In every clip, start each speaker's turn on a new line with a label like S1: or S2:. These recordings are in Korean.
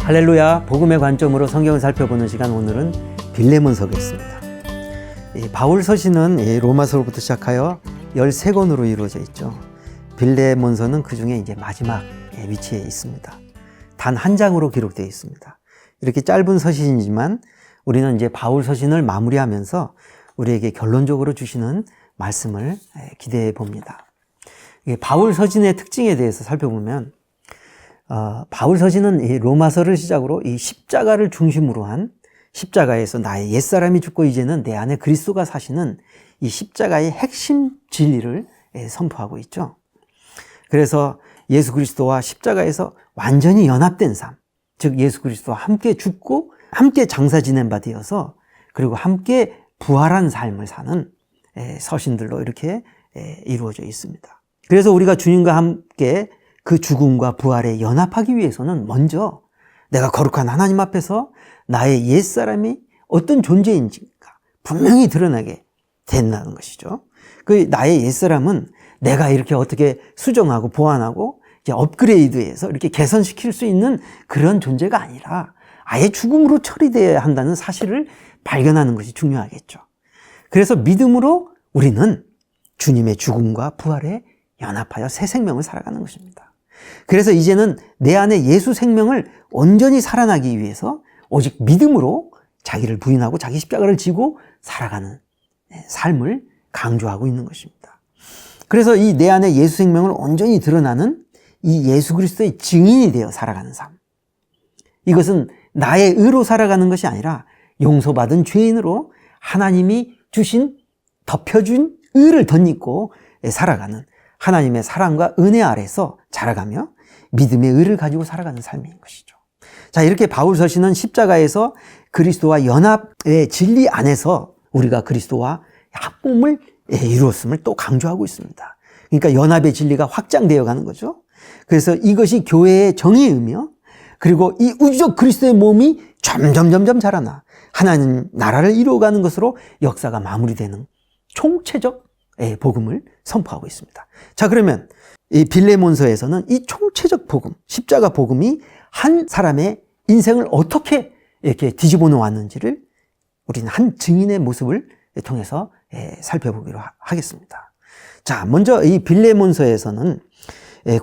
S1: 할렐루야, 복음의 관점으로 성경을 살펴보는 시간, 오늘은 빌레몬서겠습니다. 바울 서신은 로마서로부터 시작하여 13권으로 이루어져 있죠. 빌레몬서는 그 중에 이제 마지막 위치에 있습니다. 단 한 장으로 기록되어 있습니다. 이렇게 짧은 서신이지만 우리는 이제 바울 서신을 마무리하면서 우리에게 결론적으로 주시는 말씀을 기대해 봅니다. 바울 서신의 특징에 대해서 살펴보면 바울 서신은 이 로마서를 시작으로 이 십자가를 중심으로 한, 십자가에서 나의 옛사람이 죽고 이제는 내 안에 그리스도가 사시는 이 십자가의 핵심 진리를 선포하고 있죠. 그래서 예수 그리스도와 십자가에서 완전히 연합된 삶, 즉 예수 그리스도와 함께 죽고 함께 장사 지낸 바 되어서 그리고 함께 부활한 삶을 사는 서신들로 이렇게 이루어져 있습니다. 그래서 우리가 주님과 함께 그 죽음과 부활에 연합하기 위해서는 먼저 내가 거룩한 하나님 앞에서 나의 옛사람이 어떤 존재인지가 분명히 드러나게 된다는 것이죠. 그 나의 옛사람은 내가 이렇게 어떻게 수정하고 보완하고 이제 업그레이드해서 이렇게 개선시킬 수 있는 그런 존재가 아니라 아예 죽음으로 처리되어야 한다는 사실을 발견하는 것이 중요하겠죠. 그래서 믿음으로 우리는 주님의 죽음과 부활에 연합하여 새 생명을 살아가는 것입니다. 그래서 이제는 내 안에 예수 생명을 온전히 살아나기 위해서 오직 믿음으로 자기를 부인하고 자기 십자가를 지고 살아가는 삶을 강조하고 있는 것입니다. 그래서 이 내 안에 예수 생명을 온전히 드러나는 이 예수 그리스도의 증인이 되어 살아가는 삶. 이것은 나의 의로 살아가는 것이 아니라 용서받은 죄인으로 하나님이 주신, 덮여준 의를 덧입고 살아가는 하나님의 사랑과 은혜 아래서 자라가며 믿음의 의를 가지고 살아가는 삶인 것이죠. 자, 이렇게 바울 서신은 십자가에서 그리스도와 연합의 진리 안에서 우리가 그리스도와 합몸을 이루었음을 또 강조하고 있습니다. 그러니까 연합의 진리가 확장되어 가는 거죠. 그래서 이것이 교회의 정의이며 그리고 이 우주적 그리스도의 몸이 점점 자라나 하나님 나라를 이루어가는 것으로 역사가 마무리되는 총체적 복음을 선포하고 있습니다. 자, 그러면 이 빌레몬서에서는 이 총체적 복음, 십자가 복음이 한 사람의 인생을 어떻게 이렇게 뒤집어 놓았는지를 우리는 한 증인의 모습을 통해서 살펴보기로 하겠습니다. 자, 먼저 이 빌레몬서에서는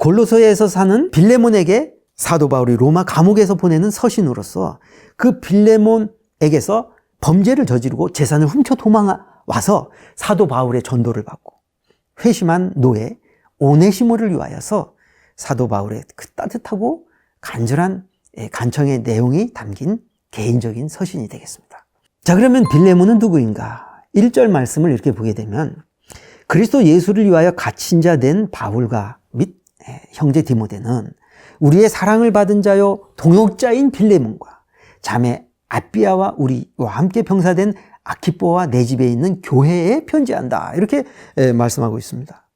S1: 골로새에서 사는 빌레몬에게 사도 바울이 로마 감옥에서 보내는 서신으로서 그 빌레몬에게서 범죄를 저지르고 재산을 훔쳐 도망와서 사도 바울의 전도를 받고 회심한 노예 오네시모를 위하여서 사도 바울의 그 따뜻하고 간절한 간청의 내용이 담긴 개인적인 서신이 되겠습니다. 자, 그러면 빌레몬은 누구인가? 1절 말씀을 이렇게 보게 되면 그리스도 예수를 위하여 갇힌 자 된 바울과 및 형제 디모데는 우리의 사랑을 받은 자요 동역자인 빌레몬과 자매 아비아와 우리와 함께 병사된 아키뽀와 내 집에 있는 교회에 편지한다, 이렇게 말씀하고 있습니다.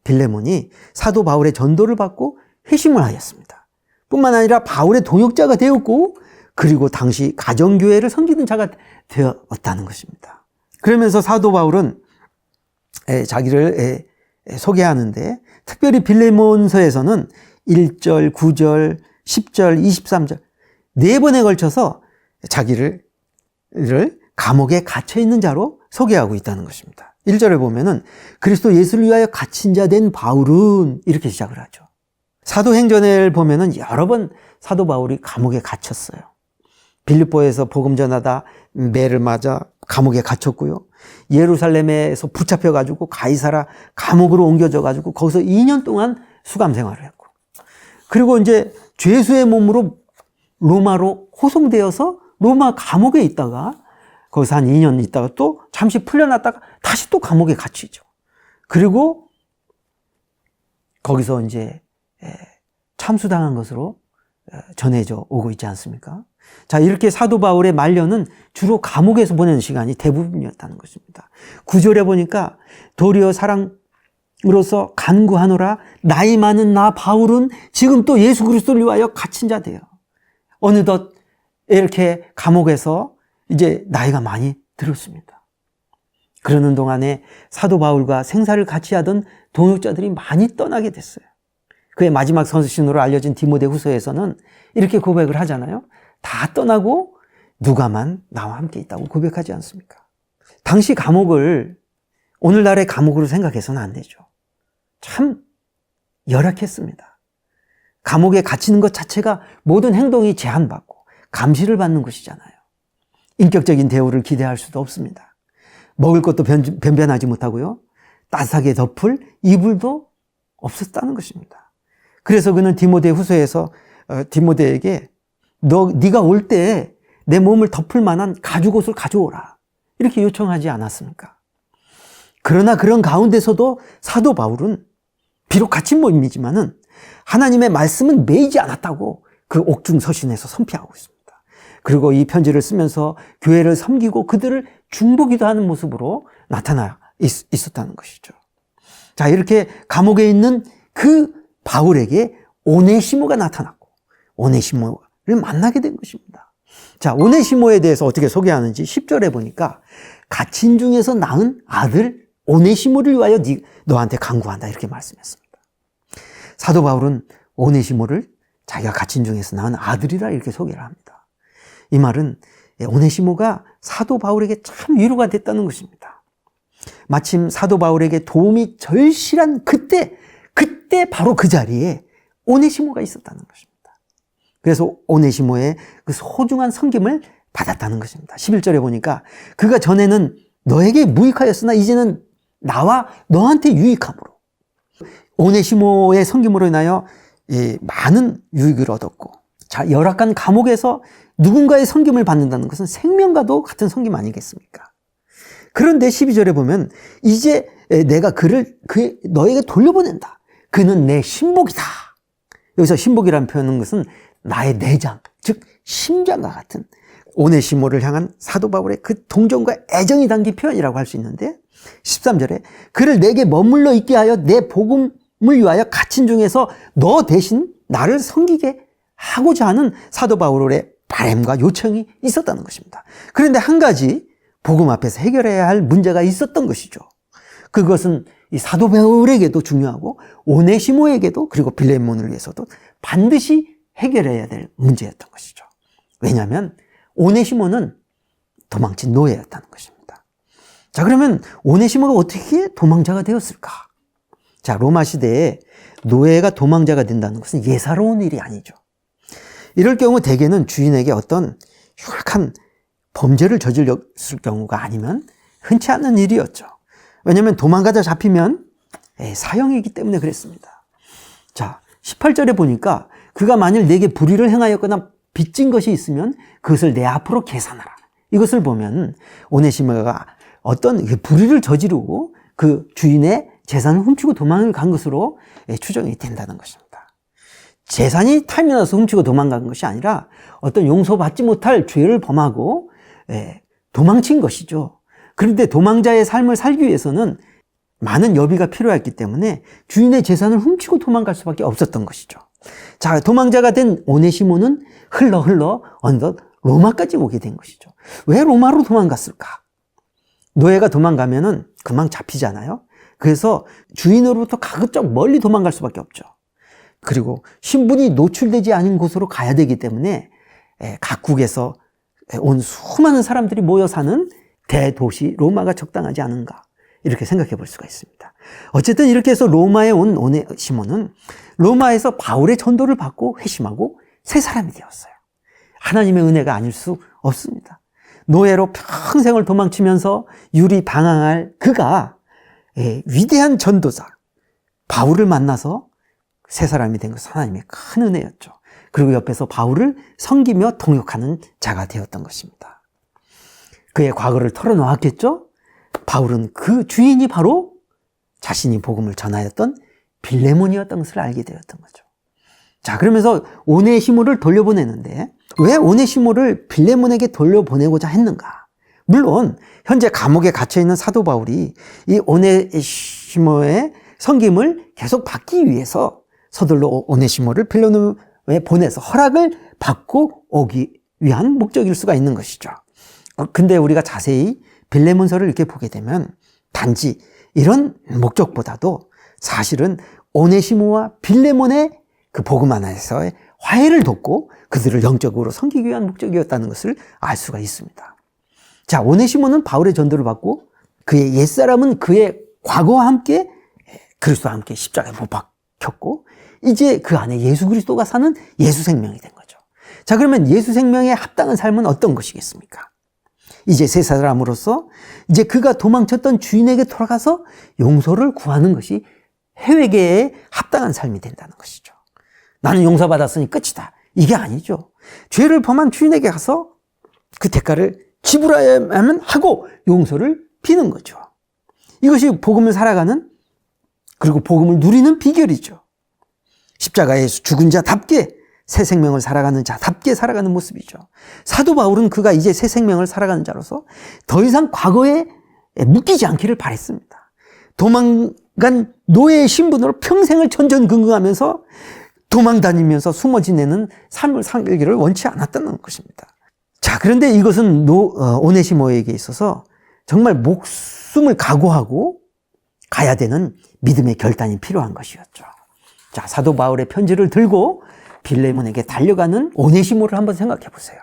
S1: 빌레몬이 사도 바울의 전도를 받고 회심을 하였습니다. 뿐만 아니라 바울의 동역자가 되었고 그리고 당시 가정교회를 섬기는 자가 되었다는 것입니다. 그러면서 사도 바울은 자기를 소개하는데 특별히 빌레몬서에서는 1절, 9절, 10절, 23절 4번에 걸쳐서 자기를 감옥에 갇혀있는 자로 소개하고 있다는 것입니다. 1절에 보면은 그리스도 예수를 위하여 갇힌 자 된 바울은 이렇게 시작을 하죠. 사도행전을 보면은 여러 번 사도 바울이 감옥에 갇혔어요. 빌립보에서 복음 전하다 매를 맞아 감옥에 갇혔고요. 예루살렘에서 붙잡혀가지고 가이사라 감옥으로 옮겨져가지고 거기서 2년 동안 수감 생활을 했고, 그리고 이제 죄수의 몸으로 로마로 호송되어서 로마 감옥에 있다가 거기서 한 2년 있다가 또 잠시 풀려났다가 다시 또 감옥에 갇히죠. 그리고 거기서 이제 참수당한 것으로 전해져 오고 있지 않습니까? 자, 이렇게 사도 바울의 말년은 주로 감옥에서 보내는 시간이 대부분이었다는 것입니다. 9절에 보니까 도리어 사랑으로서 간구하노라 나이 많은 나 바울은 지금 또 예수 그리스도를 위하여 갇힌 자 되어 어느덧 이렇게 감옥에서 이제 나이가 많이 들었습니다. 그러는 동안에 사도 바울과 생사를 같이 하던 동역자들이 많이 떠나게 됐어요. 그의 마지막 서신으로 알려진 디모데후서에서는 이렇게 고백을 하잖아요. 다 떠나고 누가만 나와 함께 있다고 고백하지 않습니까? 당시 감옥을 오늘날의 감옥으로 생각해서는 안 되죠. 참 열악했습니다. 감옥에 갇히는 것 자체가 모든 행동이 제한받고 감시를 받는 것이잖아요. 인격적인 대우를 기대할 수도 없습니다. 먹을 것도 변변하지 못하고요. 따뜻하게 덮을 이불도 없었다는 것입니다. 그래서 그는 디모데후서에서 디모데에게 네가 올 때 내 몸을 덮을 만한 가죽옷을 가져오라 이렇게 요청하지 않았습니까? 그러나 그런 가운데서도 사도 바울은 비록 갇힌 몸이지만은 하나님의 말씀은 매이지 않았다고 그 옥중 서신에서 선포하고 있습니다. 그리고 이 편지를 쓰면서 교회를 섬기고 그들을 중보기도 하는 모습으로 나타나 있었다는 것이죠. 자, 이렇게 감옥에 있는 그 바울에게 오네시모가 나타났고 오네시모를 만나게 된 것입니다. 자, 오네시모에 대해서 어떻게 소개하는지 10절에 보니까 갇힌 중에서 낳은 아들 오네시모를 위하여 너한테 간구한다 이렇게 말씀했습니다. 사도 바울은 오네시모를 자기가 갇힌 중에서 낳은 아들이라 이렇게 소개를 합니다. 이 말은 오네시모가 사도 바울에게 참 위로가 됐다는 것입니다. 마침 사도 바울에게 도움이 절실한 그때 바로 그 자리에 오네시모가 있었다는 것입니다. 그래서 오네시모의 그 소중한 섬김을 받았다는 것입니다. 11절에 보니까 그가 전에는 너에게 무익하였으나 이제는 나와 너한테 유익함으로 오네시모의 섬김으로 인하여 많은 유익을 얻었고, 자, 열악한 감옥에서 누군가의 섬김을 받는다는 것은 생명과도 같은 섬김 아니겠습니까? 그런데 12절에 보면 이제 내가 너에게 돌려보낸다. 그는 내 신복이다. 여기서 신복이라는 표현은 것은 나의 내장, 즉 심장과 같은 오네시모를 향한 사도 바울의 그 동정과 애정이 담긴 표현이라고 할 수 있는데 13절에 그를 내게 머물러 있게 하여 내 복음을 위하여 갇힌 중에서 너 대신 나를 섬기게 하고자 하는 사도 바울의 바람과 요청이 있었다는 것입니다. 그런데 한 가지 복음 앞에서 해결해야 할 문제가 있었던 것이죠. 그것은 이 사도 바울에게도 중요하고 오네시모에게도 그리고 빌레몬을 위해서도 반드시 해결해야 될 문제였던 것이죠. 왜냐하면 오네시모는 도망친 노예였다는 것입니다. 자, 그러면 오네시모가 어떻게 도망자가 되었을까? 자, 로마 시대에 노예가 도망자가 된다는 것은 예사로운 일이 아니죠. 이럴 경우 대개는 주인에게 어떤 흉악한 범죄를 저질렀을 경우가 아니면 흔치 않은 일이었죠. 왜냐하면 도망가다 잡히면 사형이기 때문에 그랬습니다. 자, 18절에 보니까 그가 만일 내게 불의를 행하였거나 빚진 것이 있으면 그것을 내 앞으로 계산하라. 이것을 보면 오네시모가 어떤 불의를 저지르고 그 주인의 재산을 훔치고 도망을 간 것으로 추정이 된다는 것입니다. 재산이 탐이 나서 훔치고 도망간 것이 아니라 어떤 용서받지 못할 죄를 범하고 도망친 것이죠. 그런데 도망자의 삶을 살기 위해서는 많은 여비가 필요했기 때문에 주인의 재산을 훔치고 도망갈 수밖에 없었던 것이죠. 자, 도망자가 된 오네시모는 흘러 어느덧 로마까지 오게 된 것이죠. 왜 로마로 도망갔을까? 노예가 도망가면은 금방 잡히잖아요. 그래서 주인으로부터 가급적 멀리 도망갈 수밖에 없죠. 그리고 신분이 노출되지 않은 곳으로 가야 되기 때문에 각국에서 온 수많은 사람들이 모여 사는 대도시 로마가 적당하지 않은가 이렇게 생각해 볼 수가 있습니다. 어쨌든 이렇게 해서 로마에 온 오네시모는 로마에서 바울의 전도를 받고 회심하고 새 사람이 되었어요. 하나님의 은혜가 아닐 수 없습니다. 노예로 평생을 도망치면서 유리방황할 그가 위대한 전도자 바울을 만나서 새 사람이 된 것은 하나님의 큰 은혜였죠. 그리고 옆에서 바울을 섬기며 동역하는 자가 되었던 것입니다. 그의 과거를 털어놓았겠죠? 바울은 그 주인이 바로 자신이 복음을 전하였던 빌레몬이었던 것을 알게 되었던 거죠. 자, 그러면서 오네시모를 돌려보내는데 왜 오네시모를 빌레몬에게 돌려보내고자 했는가? 물론 현재 감옥에 갇혀있는 사도 바울이 이 오네시모의 섬김을 계속 받기 위해서 서둘러 오네시모를 빌레몬에 보내서 허락을 받고 오기 위한 목적일 수가 있는 것이죠. 근데 우리가 자세히 빌레몬서를 이렇게 보게 되면 단지 이런 목적보다도 사실은 오네시모와 빌레몬의 그 복음 안에서의 화해를 돕고 그들을 영적으로 섬기기 위한 목적이었다는 것을 알 수가 있습니다. 자, 오네시모는 바울의 전도를 받고 그의 옛사람은 그의 과거와 함께 그리스도와 함께 십자가에 못 박혔고 이제 그 안에 예수 그리스도가 사는 예수 생명이 된 거죠. 자, 그러면 예수 생명에 합당한 삶은 어떤 것이겠습니까? 이제 새 사람으로서 이제 그가 도망쳤던 주인에게 돌아가서 용서를 구하는 것이 회개에 합당한 삶이 된다는 것이죠. 나는 용서받았으니 끝이다. 이게 아니죠. 죄를 범한 주인에게 가서 그 대가를 지불해야만 하고 용서를 비는 거죠. 이것이 복음을 살아가는 그리고 복음을 누리는 비결이죠. 십자가에서 죽은 자답게 새 생명을 살아가는 자답게 살아가는 모습이죠. 사도 바울은 그가 이제 새 생명을 살아가는 자로서 더 이상 과거에 묶이지 않기를 바랬습니다. 도망간 노예의 신분으로 평생을 전전긍긍하면서 도망다니면서 숨어 지내는 삶을 살기를 원치 않았다는 것입니다. 자, 그런데 이것은 오네시모에게 있어서 정말 목숨을 각오하고 가야 되는 믿음의 결단이 필요한 것이었죠. 자, 사도 바울의 편지를 들고 빌레몬에게 달려가는 오네시모를 한번 생각해 보세요.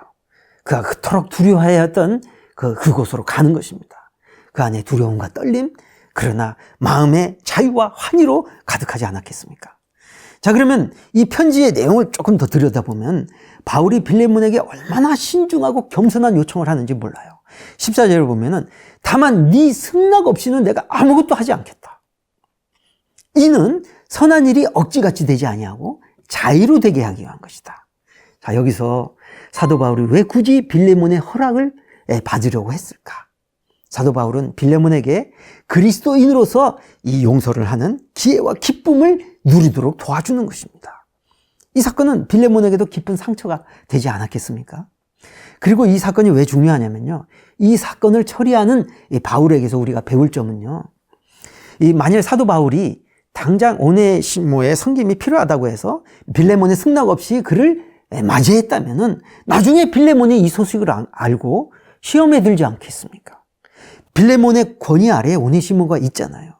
S1: 그가 그토록 두려워했던 그곳으로 가는 것입니다. 그 안에 두려움과 떨림, 그러나 마음의 자유와 환희로 가득하지 않았겠습니까? 자, 그러면 이 편지의 내용을 조금 더 들여다보면 바울이 빌레몬에게 얼마나 신중하고 겸손한 요청을 하는지 몰라요. 14절을 보면은 다만 네 승낙 없이는 내가 아무것도 하지 않겠다. 이는 선한 일이 억지같이 되지 아니하고 자의로 되게 하기 위한 것이다. 자, 여기서 사도 바울이 왜 굳이 빌레몬의 허락을 받으려고 했을까? 사도 바울은 빌레몬에게 그리스도인으로서 이 용서를 하는 기회와 기쁨을 누리도록 도와주는 것입니다. 이 사건은 빌레몬에게도 깊은 상처가 되지 않았겠습니까? 그리고 이 사건이 왜 중요하냐면요. 이 사건을 처리하는 이 바울에게서 우리가 배울 점은요. 만일 사도 바울이 당장 오네시모의 섬김이 필요하다고 해서 빌레몬의 승낙 없이 그를 맞이했다면은 나중에 빌레몬이 이 소식을 알고 시험에 들지 않겠습니까? 빌레몬의 권위 아래에 오네시모가 있잖아요.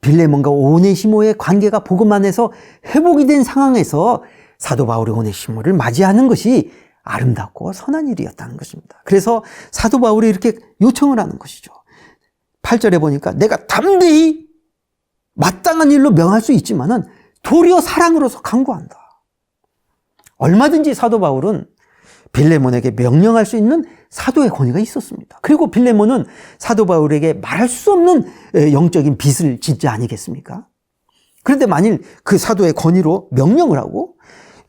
S1: 빌레몬과 오네시모의 관계가 복음 안에서 회복이 된 상황에서 사도 바울이 오네시모를 맞이하는 것이 아름답고 선한 일이었다는 것입니다. 그래서 사도 바울이 이렇게 요청을 하는 것이죠. 8절에 보니까 내가 담대히 마땅한 일로 명할 수 있지만은 도리어 사랑으로서 강구한다. 얼마든지 사도 바울은 빌레몬에게 명령할 수 있는 사도의 권위가 있었습니다. 그리고 빌레몬은 사도 바울에게 말할 수 없는 영적인 빚을 짓지 아니겠습니까? 그런데 만일 그 사도의 권위로 명령을 하고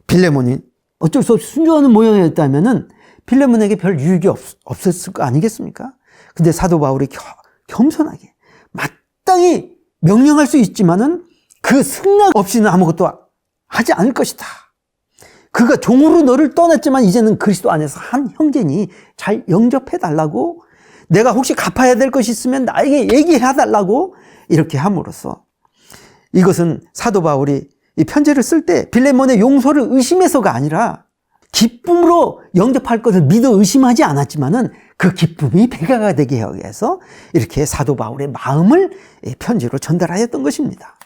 S1: 빌레몬이 어쩔 수 없이 순종하는 모양이었다면은 빌레몬에게 별 유익이 없었을 거 아니겠습니까? 근데 사도 바울이 겸손하게 마땅히 명령할 수 있지만은 그 승낙 없이는 아무것도 하지 않을 것이다. 그가 종으로 너를 떠났지만 이제는 그리스도 안에서 한 형제니 잘 영접해달라고, 내가 혹시 갚아야 될 것이 있으면 나에게 얘기해달라고 이렇게 함으로써, 이것은 사도 바울이 이 편지를 쓸 때 빌레몬의 용서를 의심해서가 아니라 기쁨으로 영접할 것을 믿어 의심하지 않았지만은 그 기쁨이 배가가 되게 하기 위해서 이렇게 사도 바울의 마음을 편지로 전달하였던 것입니다.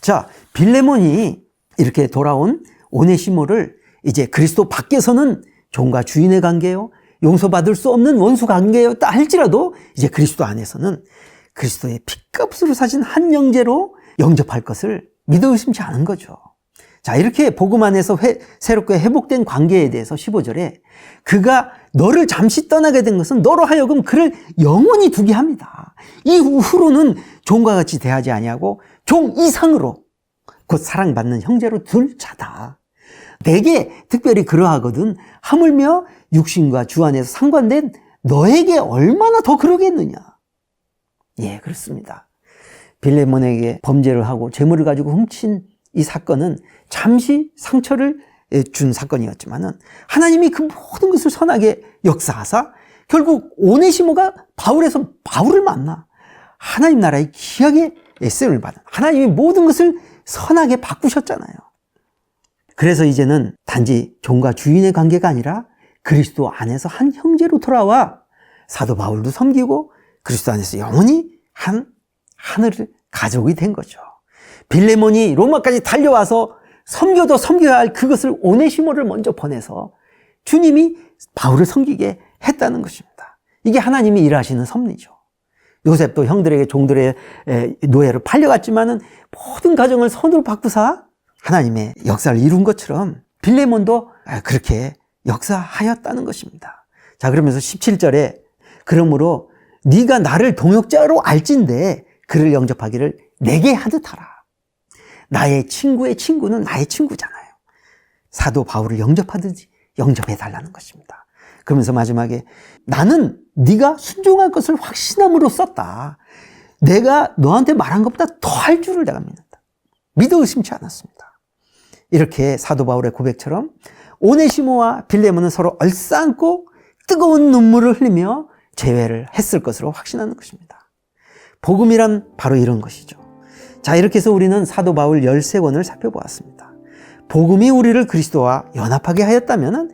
S1: 자, 빌레몬이 이렇게 돌아온 오네시모를 이제 그리스도 밖에서는 종과 주인의 관계요, 용서받을 수 없는 원수 관계였다 할지라도 이제 그리스도 안에서는 그리스도의 피값으로 사신 한 형제로 영접할 것을 믿어 의심치 않은 거죠. 자, 이렇게 복음 안에서 새롭게 회복된 관계에 대해서 15절에 그가 너를 잠시 떠나게 된 것은 너로 하여금 그를 영원히 두게 합니다. 이후로는 종과 같이 대하지 아니하고 종 이상으로 곧 사랑받는 형제로 둘 자다. 내게 특별히 그러하거든 하물며 육신과 주 안에서 상관된 너에게 얼마나 더 그러겠느냐. 예, 그렇습니다. 빌레몬에게 범죄를 하고 재물을 가지고 훔친 이 사건은 잠시 상처를 준 사건이었지만은 하나님이 그 모든 것을 선하게 역사하사 결국 오네시모가 바울에서 바울을 만나 하나님 나라의 귀하게 쓰임을 받은, 하나님이 모든 것을 선하게 바꾸셨잖아요. 그래서 이제는 단지 종과 주인의 관계가 아니라 그리스도 안에서 한 형제로 돌아와 사도 바울도 섬기고 그리스도 안에서 영원히 한 하늘을 가족이 된 거죠. 빌레몬이 로마까지 달려와서 섬겨도 섬겨야 할 그것을 오네시모를 먼저 보내서 주님이 바울을 섬기게 했다는 것입니다. 이게 하나님이 일하시는 섭리죠. 요셉도 형들에게 종들의 노예로 팔려갔지만은 모든 가정을 손으로 바꾸사 하나님의 역사를 이룬 것처럼 빌레몬도 그렇게 역사하였다는 것입니다. 자, 그러면서 17절에 그러므로 네가 나를 동역자로 알진대 그를 영접하기를 내게 하듯 하라. 나의 친구의 친구는 나의 친구잖아요. 사도 바울을 영접하듯이 영접해달라는 것입니다. 그러면서 마지막에 나는 네가 순종할 것을 확신함으로 썼다. 내가 너한테 말한 것보다 더 할 줄을 내가 믿는다. 믿어 의심치 않았습니다. 이렇게 사도 바울의 고백처럼 오네시모와 빌레몬은 서로 얼싸안고 뜨거운 눈물을 흘리며 재회를 했을 것으로 확신하는 것입니다. 복음이란 바로 이런 것이죠. 자, 이렇게 해서 우리는 사도 바울 13권을 살펴보았습니다. 복음이 우리를 그리스도와 연합하게 하였다면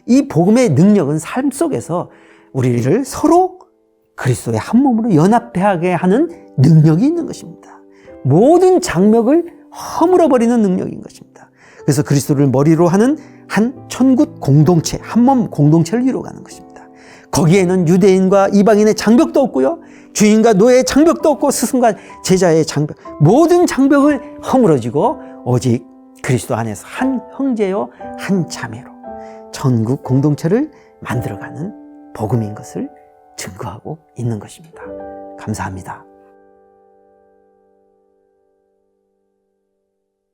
S1: 이 복음의 능력은 삶 속에서 우리를 서로 그리스도의 한 몸으로 연합하게 하는 능력이 있는 것입니다. 모든 장벽을 허물어버리는 능력인 것입니다. 그래서 그리스도를 머리로 하는 한 천국 공동체, 한 몸 공동체를 이루어가는 것입니다. 거기에는 유대인과 이방인의 장벽도 없고요, 주인과 노예의 장벽도 없고 스승과 제자의 장벽, 모든 장벽을 허물어지고 오직 그리스도 안에서 한 형제요 한 자매로 천국 공동체를 만들어가는 복음인 것을 증거하고 있는 것입니다. 감사합니다.